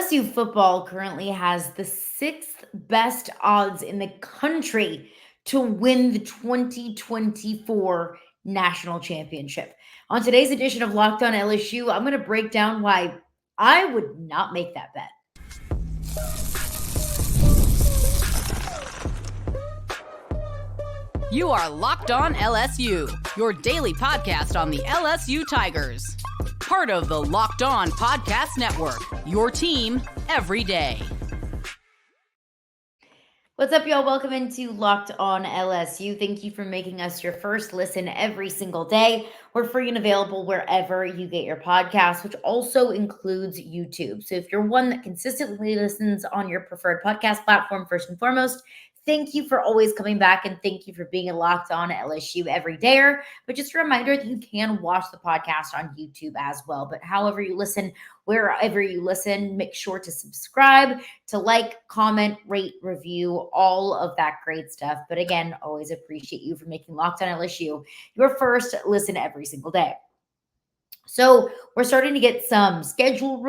LSU football currently has the sixth best odds in the country to win the 2024 national championship. On today's edition of Locked On LSU, I'm going to break down why I would not make that bet. You are Locked On LSU, your daily podcast on the LSU Tigers. Part of the Locked On Podcast Network, your team every day. What's up, y'all? Welcome into Locked On LSU. Thank you for making us your first listen every single day. We're free and available wherever you get your podcasts, which also includes YouTube. So if you're one that consistently listens on your preferred podcast platform, first and foremost, thank you for always coming back, and thank you for being Locked On LSU every day. But just a reminder that you can watch the podcast on YouTube as well. But however you listen, wherever you listen, make sure to subscribe, to like, comment, rate, review, all of that great stuff. But again, always appreciate you for making Locked On LSU your first listen every single day. So we're starting to get some schedule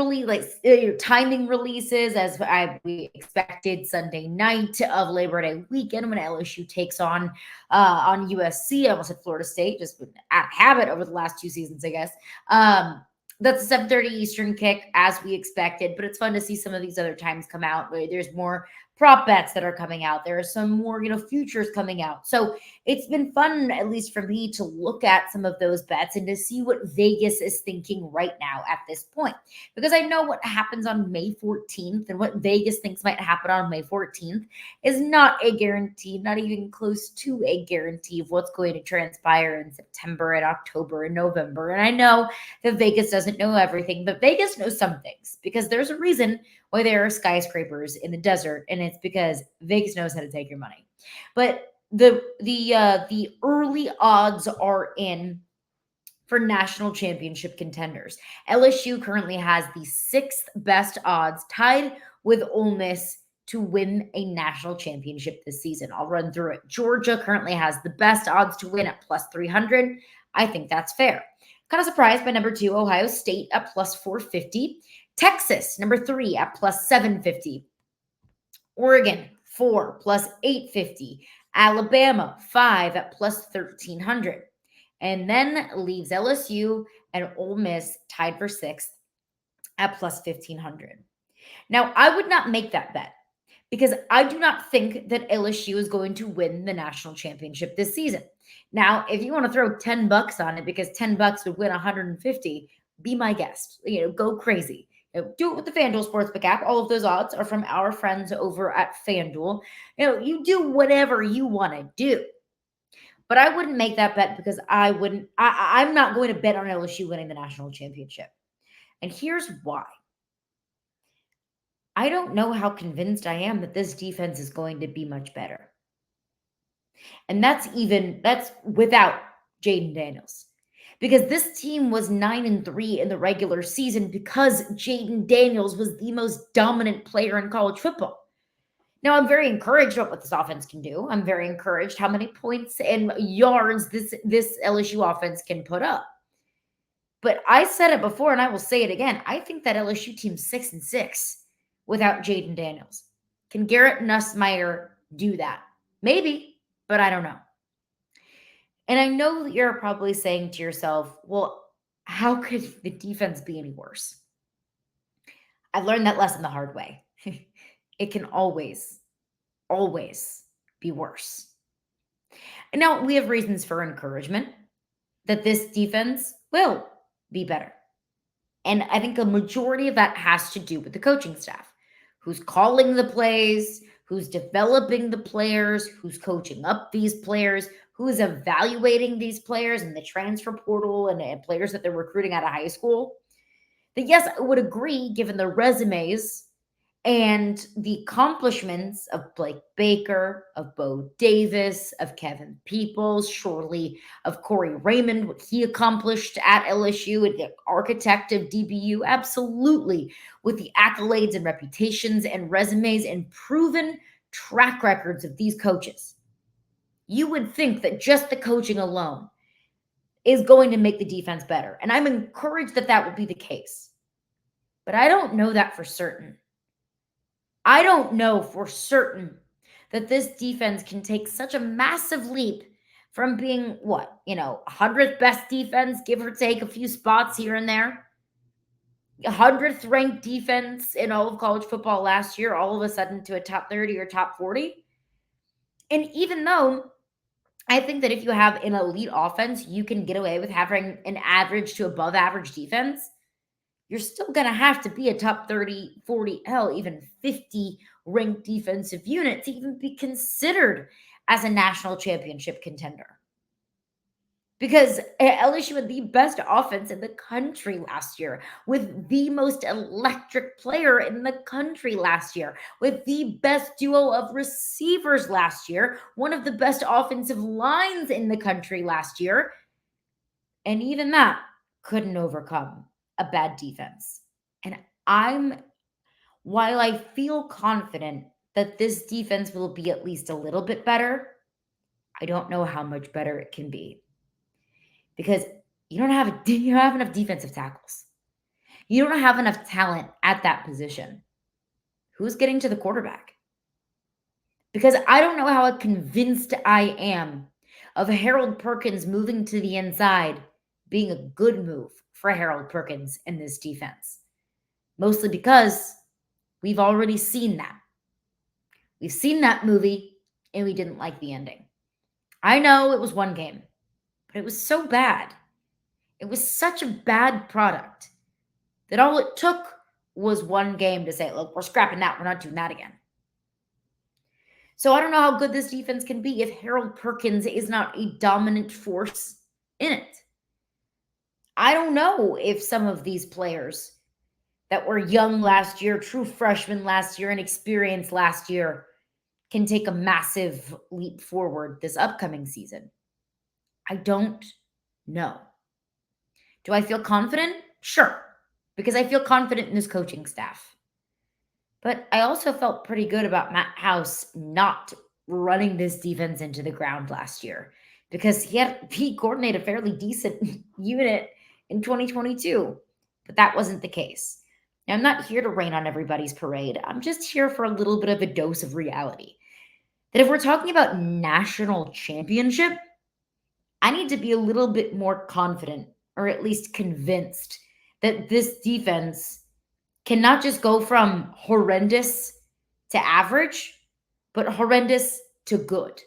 timing releases as we expected Sunday night of Labor Day weekend when LSU takes on USC. I almost said Florida State, just been a habit over the last two seasons, I guess. That's a 7:30 Eastern kick as we expected, but it's fun to see some of these other times come out. There's more prop bets that are coming out. There are some more, futures coming out. So it's been fun, at least for me, to look at some of those bets and to see what Vegas is thinking right now at this point. Because I know what happens on May 14th and what Vegas thinks might happen on May 14th is not a guarantee, not even close to a guarantee of what's going to transpire in September and October and November. And I know that Vegas doesn't know everything, but Vegas knows some things because there's a reason why there are skyscrapers in the desert, and it's because Vegas knows how to take your money. But the early odds are in for national championship contenders. LSU currently has the sixth best odds, tied with Ole Miss, to win a national championship this season. I'll run through it. Georgia currently has the best odds to win at plus 300. I think that's fair. Kind of surprised by number 2, Ohio State at plus 450. Texas, number 3 at plus 750. Oregon, 4 plus 850. Alabama, 5 at plus 1300. And then leaves LSU and Ole Miss tied for 6th at plus 1500. Now, I would not make that bet because I do not think that LSU is going to win the national championship this season. Now, if you want to throw $10 on it because $10 would win 150, be my guest. Go crazy. Do it with the FanDuel Sportsbook app. All of those odds are from our friends over at FanDuel. You do whatever you want to do. But I wouldn't make that bet because I'm not going to bet on LSU winning the national championship. And here's why. I don't know how convinced I am that this defense is going to be much better. And that's without Jaden Daniels. Because this team was 9-3 in the regular season because Jaden Daniels was the most dominant player in college football. Now, I'm very encouraged about what this offense can do. I'm very encouraged how many points and yards this LSU offense can put up. But I said it before, and I will say it again. I think that LSU team's 6-6 without Jaden Daniels. Can Garrett Nussmeier do that? Maybe, but I don't know. And I know that you're probably saying to yourself, well, how could the defense be any worse? I've learned that lesson the hard way. It can always be worse. And now we have reasons for encouragement that this defense will be better. And I think a majority of that has to do with the coaching staff. Who's calling the plays, who's developing the players, who's coaching up these players, who is evaluating these players in the transfer portal and players that they're recruiting out of high school. That yes, I would agree, given the resumes and the accomplishments of Blake Baker, of Bo Davis, of Kevin Peoples, surely of Corey Raymond, what he accomplished at LSU, and the architect of DBU, absolutely, with the accolades and reputations and resumes and proven track records of these coaches. You would think that just the coaching alone is going to make the defense better. And I'm encouraged that that will be the case. But I don't know that for certain. I don't know for certain that this defense can take such a massive leap from being 100th best defense, give or take a few spots here and there, 100th ranked defense in all of college football last year, all of a sudden to a top 30 or top 40. And even though I think that if you have an elite offense, you can get away with having an average to above average defense. You're still going to have to be a top 30, 40, hell, even 50 ranked defensive unit to even be considered as a national championship contender. Because LSU had the best offense in the country last year, with the most electric player in the country last year, with the best duo of receivers last year, one of the best offensive lines in the country last year. And even that couldn't overcome a bad defense. And while I feel confident that this defense will be at least a little bit better, I don't know how much better it can be. Because you don't have enough defensive tackles. You don't have enough talent at that position. Who's getting to the quarterback? Because I don't know how convinced I am of Harold Perkins moving to the inside being a good move for Harold Perkins in this defense. Mostly because we've already seen that. We've seen that movie and we didn't like the ending. I know it was one game, but it was so bad. It was such a bad product that all it took was one game to say, look, we're scrapping that. We're not doing that again. So I don't know how good this defense can be if Harold Perkins is not a dominant force in it. I don't know if some of these players that were young last year, true freshmen last year, and experienced last year can take a massive leap forward this upcoming season. I don't know. Do I feel confident? Sure, because I feel confident in this coaching staff. But I also felt pretty good about Matt House not running this defense into the ground last year because he coordinated a fairly decent unit in 2022, but that wasn't the case. Now, I'm not here to rain on everybody's parade. I'm just here for a little bit of a dose of reality. That if we're talking about national championship, I need to be a little bit more confident or at least convinced that this defense can not just go from horrendous to average, but horrendous to good.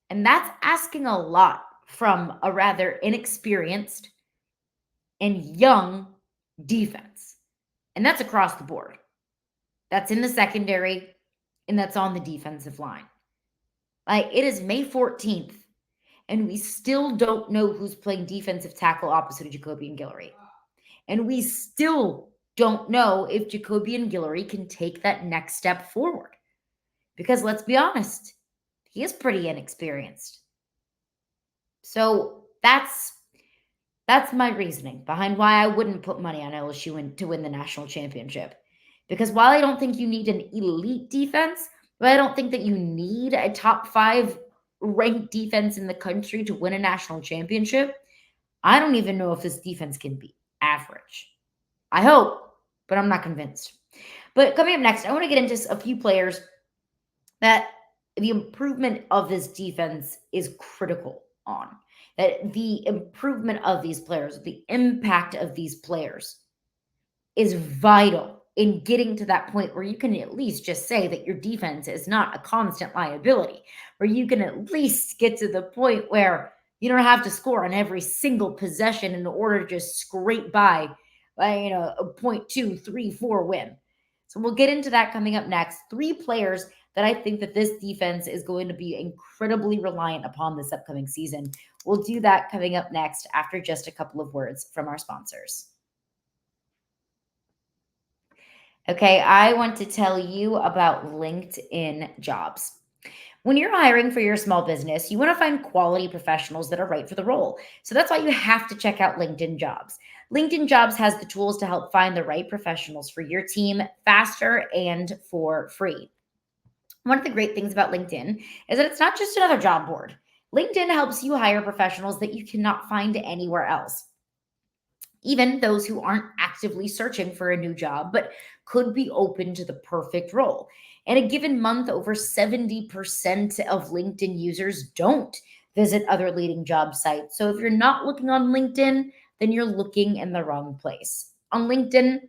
And that's asking a lot from a rather inexperienced and young defense. And that's across the board. That's in the secondary and that's on the defensive line. Like, it is May 14th. And we still don't know who's playing defensive tackle opposite of Jacoby and Guillory. And we still don't know if Jacoby and Guillory can take that next step forward. Because let's be honest, he is pretty inexperienced. So that's my reasoning behind why I wouldn't put money on LSU to win the national championship. Because while I don't think you need an elite defense, but I don't think that you need a top 5 ranked defense in the country to win a national championship, I don't even know if this defense can be average. I hope, but I'm not convinced. But coming up next, I want to get into a few players that the improvement of this defense is critical on. That the improvement of these players, the impact of these players is vital in getting to that point where you can at least just say that your defense is not a constant liability, where you can at least get to the point where you don't have to score on every single possession in order to just scrape by a 0.2, 3, 4 win. So we'll get into that coming up next. 3 players that I think that this defense is going to be incredibly reliant upon this upcoming season. We'll do that coming up next after just a couple of words from our sponsors. Okay, I want to tell you about LinkedIn Jobs. When you're hiring for your small business, you want to find quality professionals that are right for the role. So that's why you have to check out LinkedIn Jobs. LinkedIn Jobs has the tools to help find the right professionals for your team faster and for free. One of the great things about LinkedIn is that it's not just another job board. LinkedIn helps you hire professionals that you cannot find anywhere else. even those who aren't actively searching for a new job but could be open to the perfect role. In a given month, over 70% of LinkedIn users don't visit other leading job sites. So if you're not looking on LinkedIn, then you're looking in the wrong place. On LinkedIn,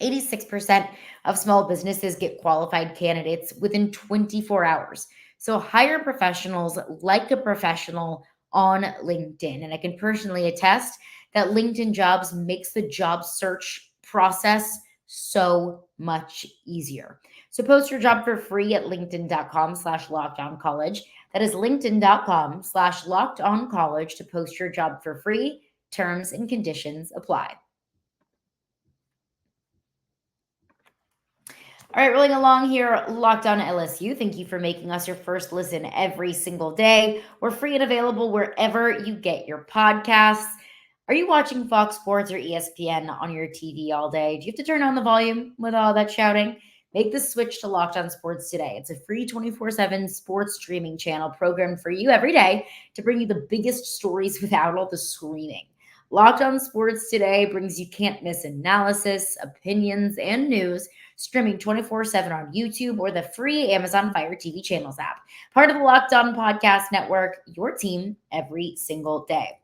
86% of small businesses get qualified candidates within 24 hours. So hire professionals like a professional on LinkedIn. And I can personally attest that LinkedIn Jobs makes the job search process so much easier. So post your job for free at linkedin.com/lockedoncollege. That is linkedin.com/lockedoncollege to post your job for free. Terms and conditions apply. All right, rolling along here, Locked On LSU. Thank you for making us your first listen every single day. We're free and available wherever you get your podcasts. Are you watching Fox Sports or ESPN on your TV all day? Do you have to turn on the volume with all that shouting? Make the switch to Locked On Sports today. It's a free 24/7 sports streaming channel programmed for you every day to bring you the biggest stories without all the screaming. Locked On Sports today brings you can't miss analysis, opinions, and news, streaming 24/7 on YouTube or the free Amazon Fire TV channels app. Part of the Locked On Podcast Network, your team every single day.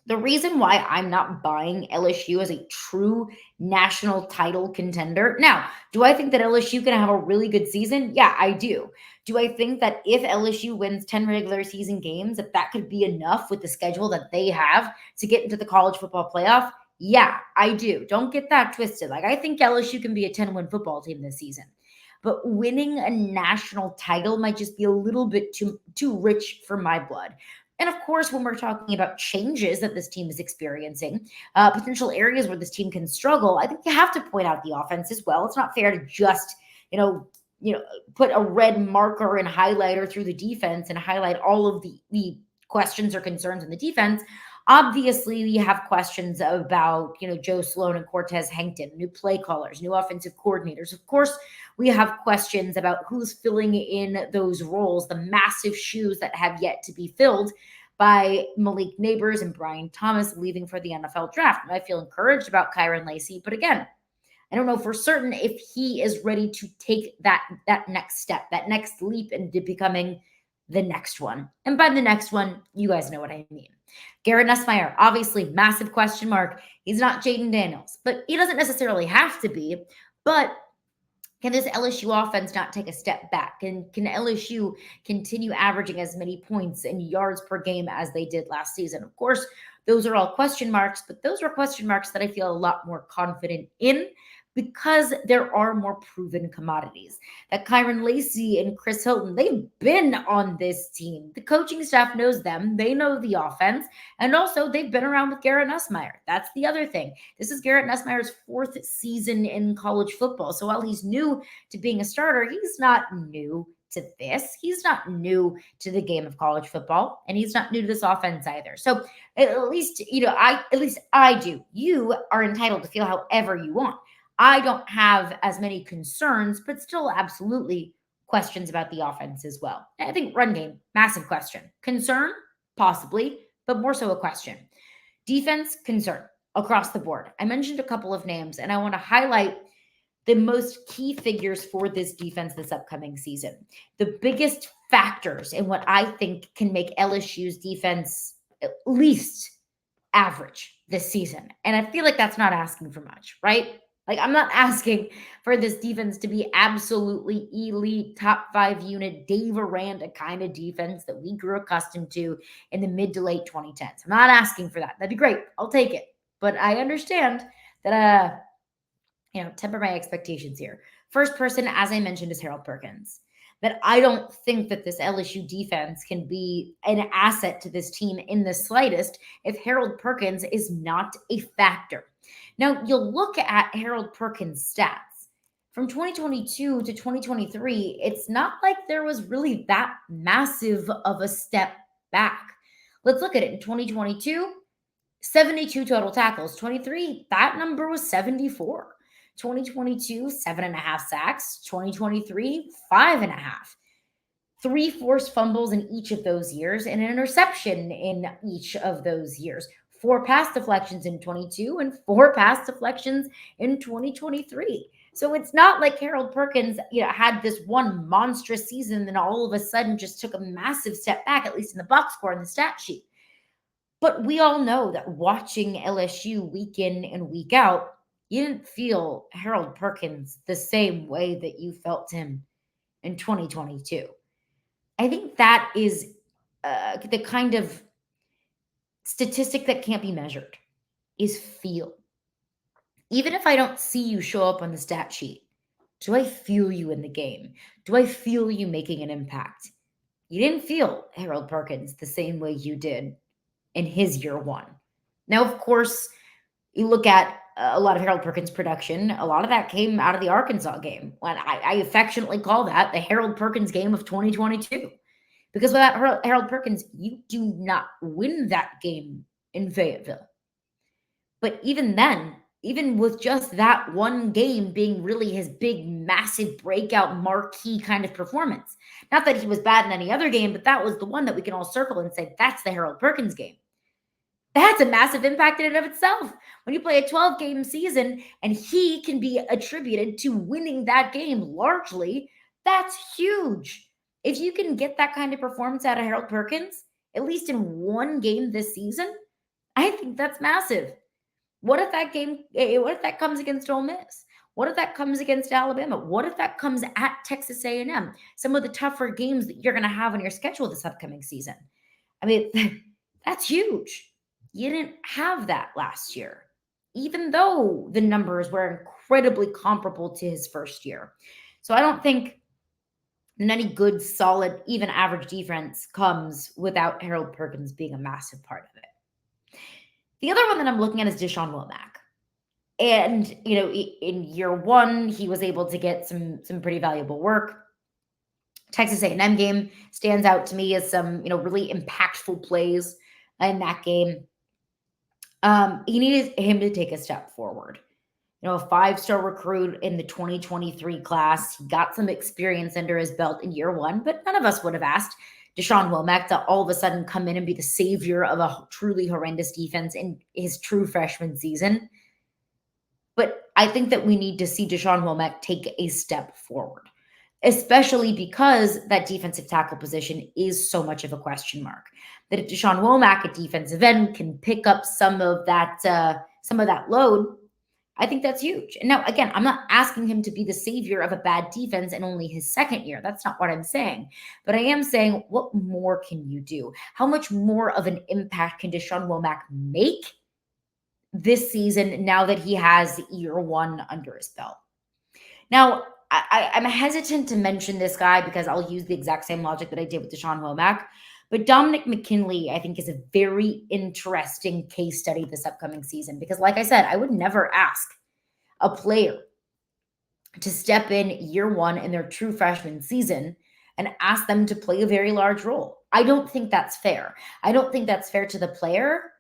The reason why I'm not buying LSU as a true national title contender. Now, do I think that LSU can have a really good season? Yeah, I do. Do I think that if LSU wins 10 regular season games, that could be enough with the schedule that they have to get into the college football playoff? Yeah, I do. Don't get that twisted. Like, I think LSU can be a 10-win football team this season. But winning a national title might just be a little bit too rich for my blood. And of course, when we're talking about changes that this team is experiencing, potential areas where this team can struggle, I think you have to point out the offense as well. It's not fair to just, put a red marker and highlighter through the defense and highlight all of the questions or concerns in the defense. Obviously, we have questions about, Joe Sloan and Cortez Hankton, new play callers, new offensive coordinators. Of course, we have questions about who's filling in those roles, the massive shoes that have yet to be filled by Malik Neighbors and Brian Thomas leaving for the NFL draft. And I feel encouraged about Kyron Lacey, but again, I don't know for certain if he is ready to take that next step, that next leap into becoming the next one. And by the next one, you guys know what I mean. Garrett Nussmeier, obviously, massive question mark. He's not Jaden Daniels, but he doesn't necessarily have to be. But can this LSU offense not take a step back? Can LSU continue averaging as many points and yards per game as they did last season? Of course, those are all question marks, but those are question marks that I feel a lot more confident in because there are more proven commodities. That Kyron Lacey and Chris Hilton, they've been on this team. The coaching staff knows them. They know the offense. And also, they've been around with Garrett Nussmeier. That's the other thing. This is Garrett Nussmeier's 4th season in college football. So while he's new to being a starter, he's not new to this. He's not new to the game of college football, and he's not new to this offense either. So at least I do. You are entitled to feel however you want. I don't have as many concerns, but still absolutely questions about the offense as well. I think run game, massive question. Concern, possibly, but more so a question. Defense, concern across the board. I mentioned a couple of names, and I want to highlight the most key figures for this defense this upcoming season. The biggest factors in what I think can make LSU's defense at least average this season. And I feel like that's not asking for much, right? Like, I'm not asking for this defense to be absolutely elite, top 5 unit, Dave Aranda kind of defense that we grew accustomed to in the mid to late 2010s. I'm not asking for that. That'd be great. I'll take it. But I understand that, temper my expectations here. First person, as I mentioned, is Harold Perkins. That I don't think that this LSU defense can be an asset to this team in the slightest if Harold Perkins is not a factor. Now, you'll look at Harold Perkins' stats. From 2022 to 2023, it's not like there was really that massive of a step back. Let's look at it. In 2022, 72 total tackles. 23, that number was 74. 2022, 7.5 sacks. 2023, 5.5. 3 forced fumbles in each of those years and an interception in each of those years. 4 pass deflections in 22 and 4 pass deflections in 2023. So it's not like Harold Perkins, had this one monstrous season, then all of a sudden just took a massive step back, at least in the box score and the stat sheet. But we all know that watching LSU week in and week out, you didn't feel Harold Perkins the same way that you felt him in 2022. I think that is the kind of statistic that can't be measured, is feel. Even if I don't see you show up on the stat sheet, do I feel you in the game? Do I feel you making an impact? You didn't feel Harold Perkins the same way you did in his year one. Now, of course, you look at a lot of Harold Perkins' production, a lot of that came out of the Arkansas game. When I affectionately call that the Harold Perkins game of 2022. Because without Harold Perkins, you do not win that game in Fayetteville. But even then, even with just that one game being really his big, massive breakout marquee kind of performance, not that he was bad in any other game, but that was the one that we can all circle and say, that's the Harold Perkins game. That's a massive impact in and of itself. When you play a 12-game season and he can be attributed to winning that game largely, that's huge. If you can get that kind of performance out of Harold Perkins, at least in one game this season, I think that's massive. What if that comes against Ole Miss? What if that comes against Alabama? What if that comes at Texas A&M? Some of the tougher games that you're going to have on your schedule this upcoming season. I mean, that's huge. You didn't have that last year, even though the numbers were incredibly comparable to his first year. So I don't think any good, solid, even average defense comes without Harold Perkins being a massive part of it. The other one that I'm looking at is Deshaun Womack. And, in year one, he was able to get some pretty valuable work. Texas A&M game stands out to me as some, really impactful plays in that game. He needed him to take a step forward. A 5-star recruit in the 2023 class. He got some experience under his belt in year one, but none of us would have asked Deshaun Womack to all of a sudden come in and be the savior of a truly horrendous defense in his true freshman season. But I think that we need to see Deshaun Womack take a step forward, especially because that defensive tackle position is so much of a question mark. That if Deshaun Womack at defensive end can pick up some of that load, I think that's huge. And now, again, I'm not asking him to be the savior of a bad defense in only his second year. That's not what I'm saying. But I am saying, what more can you do? How much more of an impact can Deshaun Womack make this season now that he has year one under his belt? Now, I'm hesitant to mention this guy because I'll use the exact same logic that I did with Deshaun Womack. But Dominic McKinley, I think, is a very interesting case study this upcoming season. Because like I said, I would never ask a player to step in year one in their true freshman season and ask them to play a very large role. I don't think that's fair. I don't think that's fair to the player.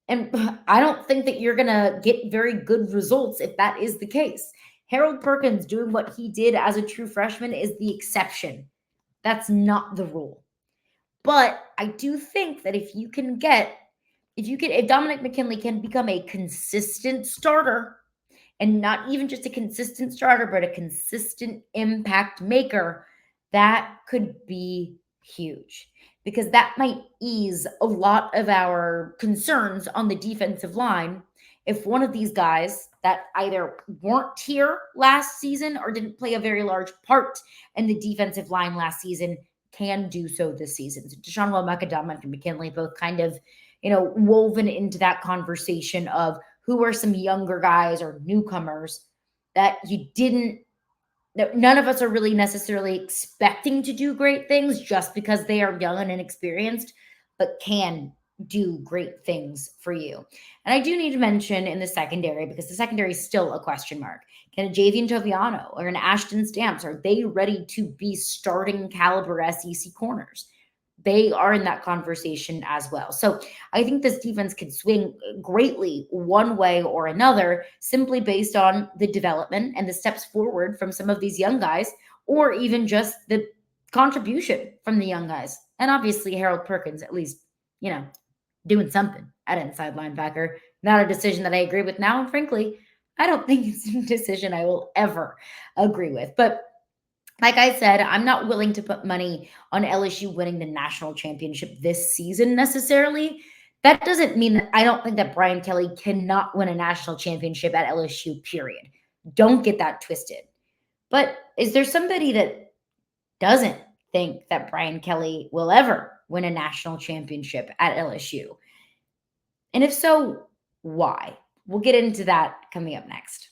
And I don't think that you're going to get very good results if that is the case. Harold Perkins doing what he did as a true freshman is the exception. That's not the rule. But I do think that if Dominic McKinley can become a consistent starter, and not even just a consistent starter, but a consistent impact maker, that could be huge. Because that might ease a lot of our concerns on the defensive line if one of these guys that either weren't here last season or didn't play a very large part in the defensive line last season can do so this season. So Deshaun Womack and Dominic McKinley both kind of, woven into that conversation of who are some younger guys or newcomers that none of us are really necessarily expecting to do great things just because they are young and inexperienced, but can do great things for you. And I do need to mention in the secondary, because the secondary is still a question mark. Can a Javian Toviano or an Ashton Stamps, are they ready to be starting caliber SEC corners? They are in that conversation as well. So I think this defense can swing greatly one way or another, simply based on the development and the steps forward from some of these young guys, or even just the contribution from the young guys. And obviously Harold Perkins, at least, doing something. at inside linebacker. Not a decision that I agree with now. And frankly, I don't think it's a decision I will ever agree with. But like I said, I'm not willing to put money on LSU winning the national championship this season necessarily. That doesn't mean that I don't think that Brian Kelly cannot win a national championship at LSU, period. Don't get that twisted. But is there somebody that doesn't think that Brian Kelly will ever win a national championship at LSU? And if so, why? We'll get into that coming up next.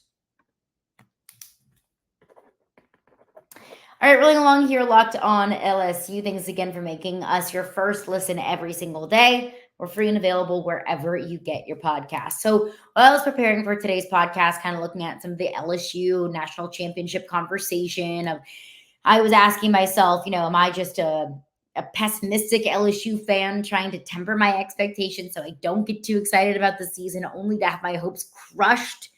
All right, rolling along here, locked on LSU. Thanks again for making us your first listen every single day. We're free and available wherever you get your podcast. So while I was preparing for today's podcast, kind of looking at some of the LSU national championship conversation, I was asking myself, am I just a pessimistic LSU fan trying to temper my expectations so I don't get too excited about the season only to have my hopes crushed?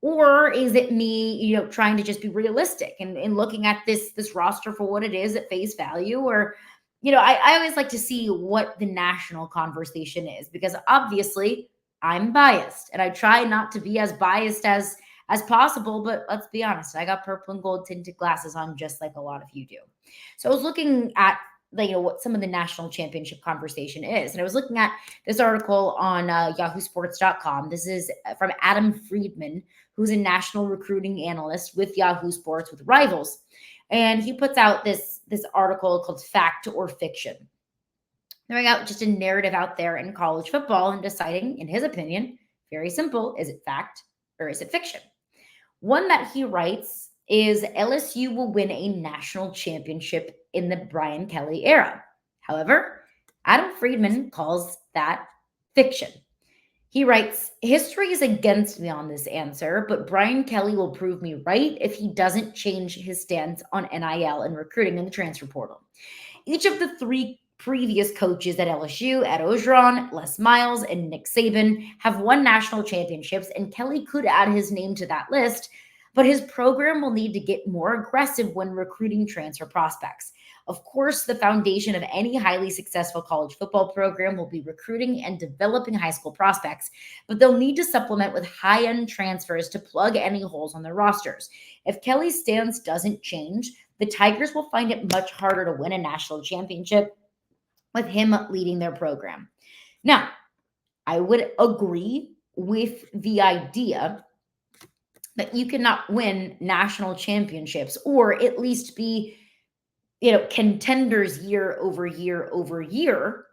Or is it me, trying to just be realistic and looking at this roster for what it is at face value? Or, I always like to see what the national conversation is, because obviously I'm biased and I try not to be as biased as possible. But let's be honest, I got purple and gold tinted glasses on just like a lot of you do. So I was looking at what some of the national championship conversation is. And I was looking at this article on yahoosports.com. This is from Adam Friedman, who's a national recruiting analyst with Yahoo Sports with Rivals. And he puts out this article called Fact or Fiction. Throwing out just a narrative out there in college football and deciding, in his opinion, very simple, is it fact or is it fiction? One that he writes is LSU will win a national championship in the Brian Kelly era. However, Adam Friedman calls that fiction. He writes, history is against me on this answer, but Brian Kelly will prove me right if he doesn't change his stance on NIL and recruiting in the transfer portal. Each of the three previous coaches at LSU, Ed Orgeron, Les Miles, and Nick Saban, have won national championships, and Kelly could add his name to that list, but his program will need to get more aggressive when recruiting transfer prospects. Of course, the foundation of any highly successful college football program will be recruiting and developing high school prospects, but they'll need to supplement with high-end transfers to plug any holes on their rosters. If Kelly's stance doesn't change, the Tigers will find it much harder to win a national championship with him leading their program. Now, I would agree with the idea that you cannot win national championships or at least be contenders year over year over year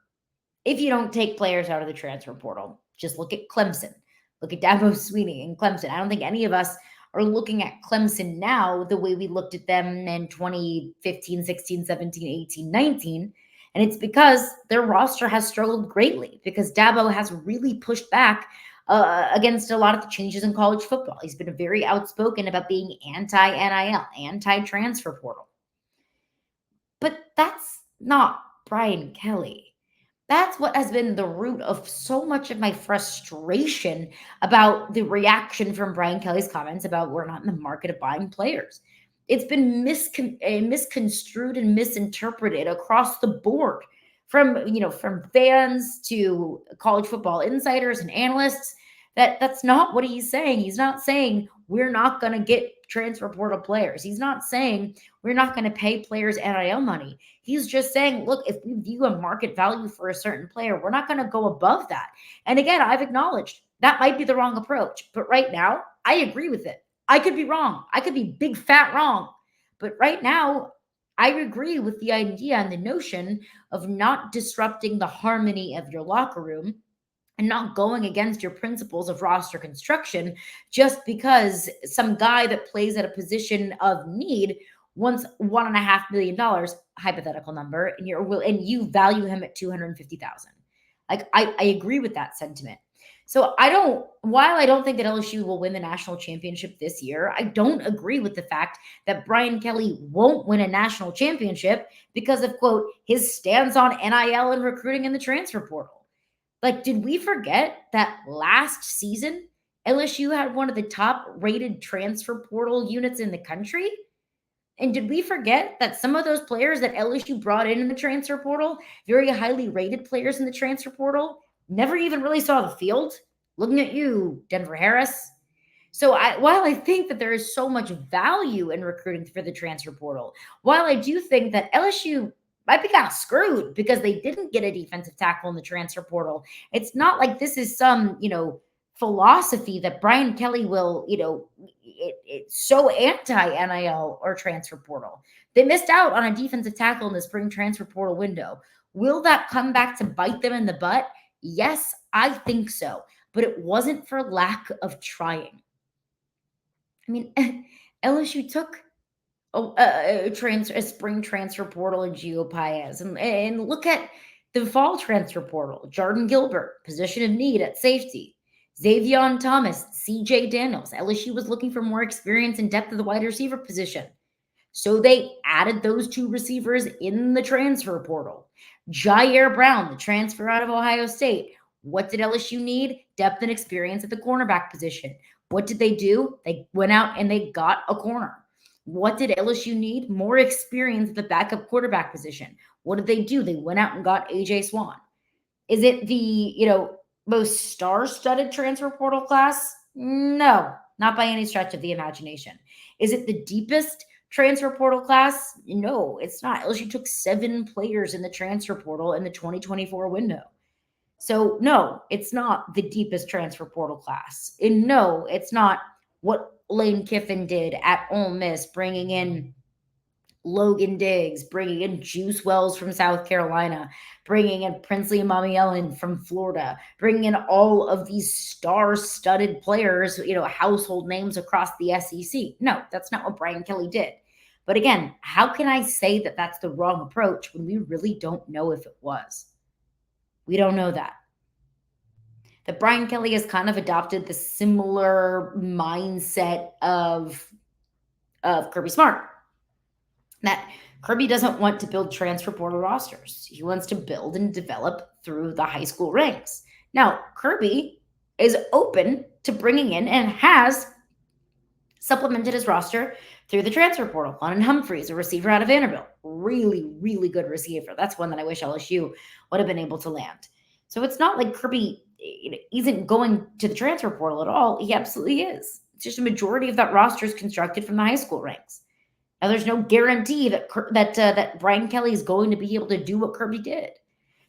if you don't take players out of the transfer portal. Just look at Clemson. Look at Dabo Swinney and Clemson. I don't think any of us are looking at Clemson now the way we looked at them in 2015, 16, 17, 18, 19. And it's because their roster has struggled greatly because Dabo has really pushed back against a lot of the changes in college football. He's been very outspoken about being anti-NIL, anti-transfer portal. But that's not Brian Kelly. That's what has been the root of so much of my frustration about the reaction from Brian Kelly's comments about we're not in the market of buying players. It's been misconstrued and misinterpreted across the board from fans to college football insiders and analysts. That's not what he's saying. He's not saying we're not going to get transfer portal players. He's not saying we're not going to pay players NIL money. He's just saying, look, if we view a market value for a certain player, we're not going to go above that. And again, I've acknowledged that might be the wrong approach. But right now, I agree with it. I could be wrong. I could be big fat wrong. But right now, I agree with the idea and the notion of not disrupting the harmony of your locker room and not going against your principles of roster construction just because some guy that plays at a position of need wants $1.5 million, hypothetical number, and you value him at $250,000. Like I agree with that sentiment. So while I don't think that LSU will win the national championship this year, I don't agree with the fact that Brian Kelly won't win a national championship because of, quote, his stance on NIL and recruiting in the transfer portal. Like, did we forget that last season, LSU had one of the top-rated transfer portal units in the country? And did we forget that some of those players that LSU brought in the transfer portal, very highly rated players in the transfer portal, Never even really saw the field. Looking at you, Denver Harris. So while I think that there is so much value in recruiting for the transfer portal, while I do think that LSU might be kind of screwed because they didn't get a defensive tackle in the transfer portal, it's not like this is some, philosophy that Brian Kelly will, it's so anti-NIL or transfer portal. They missed out on a defensive tackle in the spring transfer portal window. Will that come back to bite them in the butt? Yes, I think so. But it wasn't for lack of trying. I mean, LSU took a spring transfer portal in Gio Paez. And look at the fall transfer portal. Jordan Gilbert, position of need at safety. Xavion Thomas, CJ Daniels. LSU was looking for more experience and depth of the wide receiver position. So they added those two receivers in the transfer portal. Jair Brown, the transfer out of Ohio State. What did LSU need? Depth and experience at the cornerback position. What did they do? They went out and they got a corner. What did LSU need? More experience at the backup quarterback position. What did they do? They went out and got AJ Swan. Is it the, most star-studded transfer portal class? No, not by any stretch of the imagination. Is it the deepest transfer portal class? No, it's not. LSU took 7 players in the transfer portal in the 2024 window. So no, it's not the deepest transfer portal class. And no, it's not what Lane Kiffin did at Ole Miss, bringing in Logan Diggs, bringing in Juice Wells from South Carolina, bringing in Princely Mamiellen from Florida, bringing in all of these star-studded players, household names across the SEC. No, that's not what Brian Kelly did. But again, how can I say that that's the wrong approach when we really don't know if it was? We don't know that. That Brian Kelly has kind of adopted the similar mindset of Kirby Smart. That Kirby doesn't want to build transfer portal rosters. He wants to build and develop through the high school ranks. Now, Kirby is open to bringing in and has supplemented his roster through the transfer portal. London Humphreys, a receiver out of Vanderbilt. Really, really good receiver. That's one that I wish LSU would have been able to land. So it's not like Kirby isn't going to the transfer portal at all. He absolutely is. It's just a majority of that roster is constructed from the high school ranks. Now, there's no guarantee that Brian Kelly is going to be able to do what Kirby did.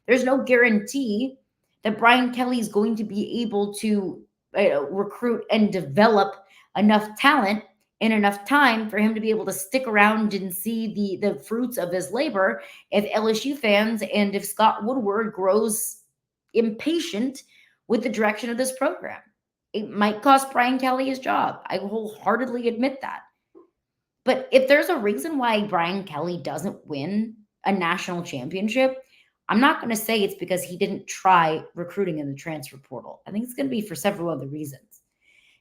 There's no guarantee that Brian Kelly is going to be able to recruit and develop enough talent in enough time for him to be able to stick around and see the fruits of his labor if LSU fans and if Scott Woodward grows impatient with the direction of this program. It might cost Brian Kelly his job. I wholeheartedly admit that. But if there's a reason why Brian Kelly doesn't win a national championship, I'm not going to say it's because he didn't try recruiting in the transfer portal. I think it's going to be for several other reasons.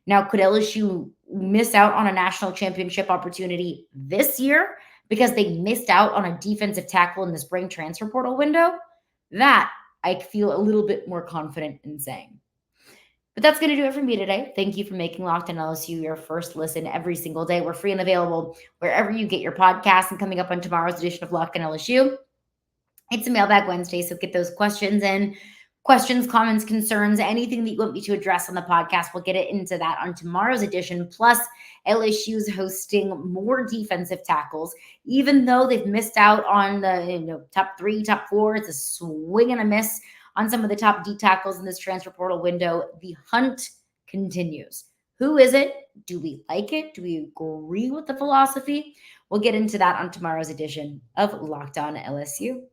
Now, could LSU miss out on a national championship opportunity this year because they missed out on a defensive tackle in the spring transfer portal window? That I feel a little bit more confident in saying. But that's going to do it for me today. Thank you for making Locked On LSU your first listen every single day. We're free and available wherever you get your podcasts. And coming up on tomorrow's edition of Locked On LSU, it's a Mailbag Wednesday, so get those questions in. Questions, comments, concerns, anything that you want me to address on the podcast, we'll get it into that on tomorrow's edition. Plus, LSU's hosting more defensive tackles, even though they've missed out on the top 3, top 4. It's a swing and a miss on some of the top D tackles in this transfer portal window. The hunt continues. Who is it? Do we like it? Do we agree with the philosophy? We'll get into that on tomorrow's edition of Locked On LSU.